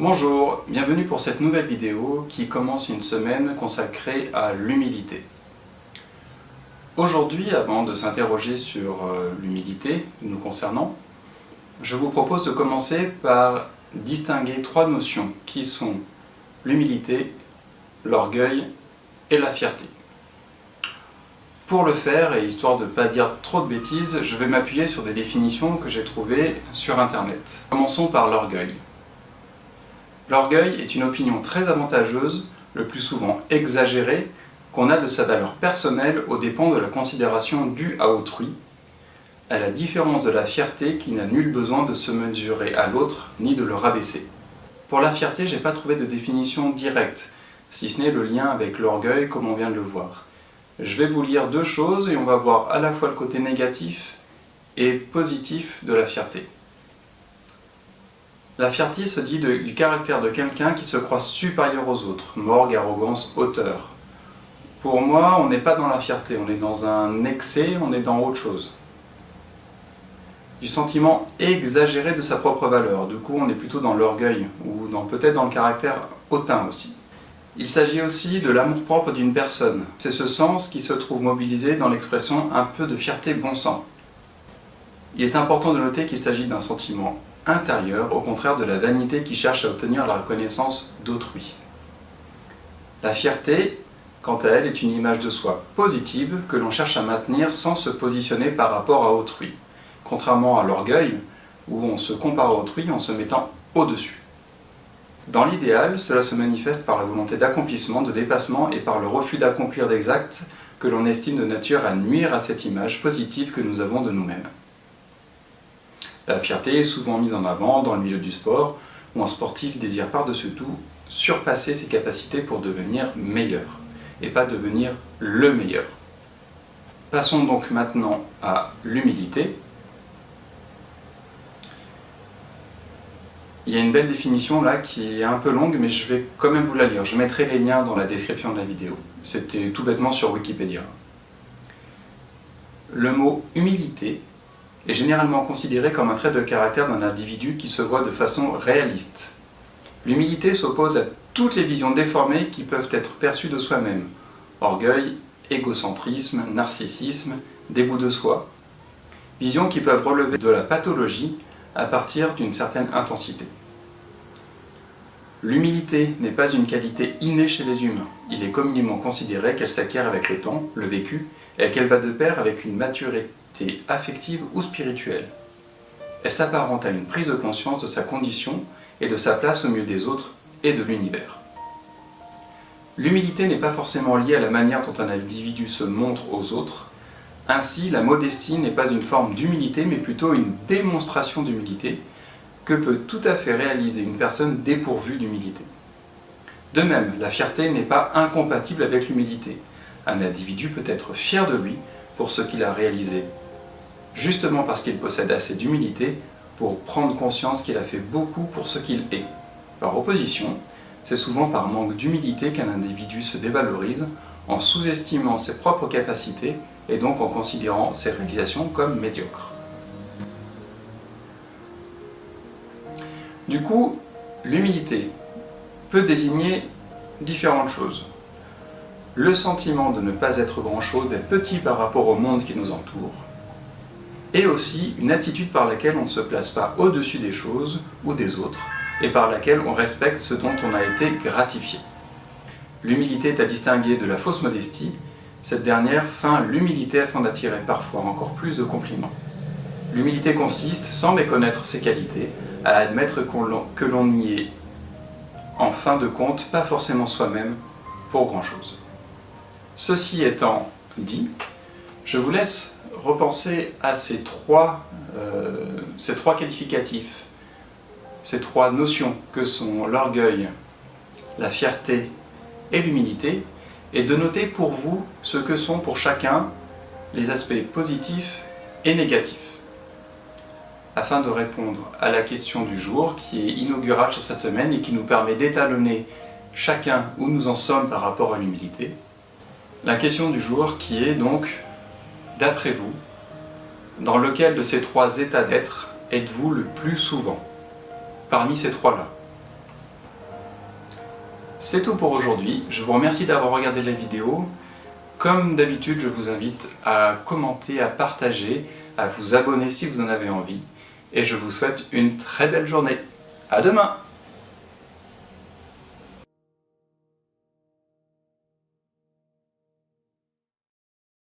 Bonjour, bienvenue pour cette nouvelle vidéo qui commence une semaine consacrée à l'humilité. Aujourd'hui, avant de s'interroger sur l'humilité nous concernant, je vous propose de commencer par distinguer trois notions qui sont l'humilité, l'orgueil et la fierté. Pour le faire, et histoire de ne pas dire trop de bêtises, je vais m'appuyer sur des définitions que j'ai trouvées sur internet. Commençons par l'orgueil. L'orgueil est une opinion très avantageuse, le plus souvent exagérée, qu'on a de sa valeur personnelle aux dépens de la considération due à autrui, à la différence de la fierté qui n'a nul besoin de se mesurer à l'autre ni de le rabaisser. Pour la fierté, je n'ai pas trouvé de définition directe, si ce n'est le lien avec l'orgueil comme on vient de le voir. Je vais vous lire deux choses et on va voir à la fois le côté négatif et positif de la fierté. La fierté se dit du caractère de quelqu'un qui se croit supérieur aux autres, morgue, arrogance, hauteur. Pour moi, on n'est pas dans la fierté, on est dans un excès, on est dans autre chose. Du sentiment exagéré de sa propre valeur, du coup on est plutôt dans l'orgueil, ou peut-être dans le caractère hautain aussi. Il s'agit aussi de l'amour-propre d'une personne. C'est ce sens qui se trouve mobilisé dans l'expression un peu de fierté bon sang. Il est important de noter qu'il s'agit d'un sentiment intérieur, au contraire de la vanité qui cherche à obtenir la reconnaissance d'autrui. La fierté, quant à elle, est une image de soi positive que l'on cherche à maintenir sans se positionner par rapport à autrui, contrairement à l'orgueil, où on se compare à autrui en se mettant au-dessus. Dans l'idéal, cela se manifeste par la volonté d'accomplissement, de dépassement et par le refus d'accomplir des actes que l'on estime de nature à nuire à cette image positive que nous avons de nous-mêmes. La fierté est souvent mise en avant dans le milieu du sport, où un sportif désire par-dessus tout surpasser ses capacités pour devenir meilleur, et pas devenir le meilleur. Passons donc maintenant à l'humilité. Il y a une belle définition là qui est un peu longue, mais je vais quand même vous la lire. Je mettrai les liens dans la description de la vidéo. C'était tout bêtement sur Wikipédia. Le mot humilité est généralement considéré comme un trait de caractère d'un individu qui se voit de façon réaliste. L'humilité s'oppose à toutes les visions déformées qui peuvent être perçues de soi-même. Orgueil, égocentrisme, narcissisme, dégoût de soi. Visions qui peuvent relever de la pathologie à partir d'une certaine intensité. L'humilité n'est pas une qualité innée chez les humains. Il est communément considéré qu'elle s'acquiert avec le temps, le vécu, et qu'elle va de pair avec une maturité affective ou spirituelle. Elle s'apparente à une prise de conscience de sa condition et de sa place au milieu des autres et de l'univers. L'humilité n'est pas forcément liée à la manière dont un individu se montre aux autres. Ainsi, la modestie n'est pas une forme d'humilité, mais plutôt une démonstration d'humilité que peut tout à fait réaliser une personne dépourvue d'humilité. De même, la fierté n'est pas incompatible avec l'humilité. Un individu peut être fier de lui pour ce qu'il a réalisé, justement parce qu'il possède assez d'humilité pour prendre conscience qu'il a fait beaucoup pour ce qu'il est. Par opposition, c'est souvent par manque d'humilité qu'un individu se dévalorise en sous-estimant ses propres capacités et donc en considérant ses réalisations comme médiocres. Du coup, l'humilité peut désigner différentes choses. Le sentiment de ne pas être grand-chose, d'être petit par rapport au monde qui nous entoure, et aussi une attitude par laquelle on ne se place pas au-dessus des choses ou des autres, et par laquelle on respecte ce dont on a été gratifié. L'humilité est à distinguer de la fausse modestie. Cette dernière feint l'humilité afin d'attirer parfois encore plus de compliments. L'humilité consiste, sans méconnaître ses qualités, à admettre que l'on n'y est, en fin de compte, pas forcément soi-même pour grand-chose. Ceci étant dit, je vous laisse repenser à ces trois qualificatifs, ces trois notions que sont l'orgueil, la fierté et l'humilité, et de noter pour vous ce que sont pour chacun les aspects positifs et négatifs, afin de répondre à la question du jour qui est inaugurale sur cette semaine et qui nous permet d'étalonner chacun où nous en sommes par rapport à l'humilité. La question du jour qui est donc, d'après vous, dans lequel de ces trois états d'être êtes-vous le plus souvent parmi ces trois-là? C'est tout pour aujourd'hui, je vous remercie d'avoir regardé la vidéo. Comme d'habitude, je vous invite à commenter, à partager, à vous abonner si vous en avez envie. Et je vous souhaite une très belle journée. À demain!